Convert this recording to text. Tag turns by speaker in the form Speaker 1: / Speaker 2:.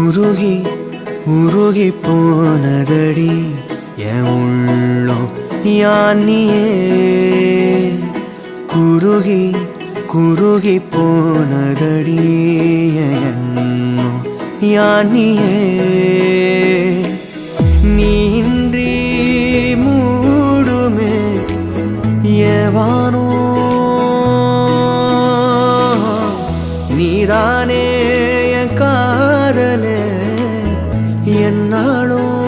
Speaker 1: உருகி உருகி போனதடி என் உள்ளம் யானியே குருகி குருகி போனதடி என் எண்ணம் யானியே நீன்றி மூடுமே ஏவானோ நீதானே என் காதலே என்னாலும்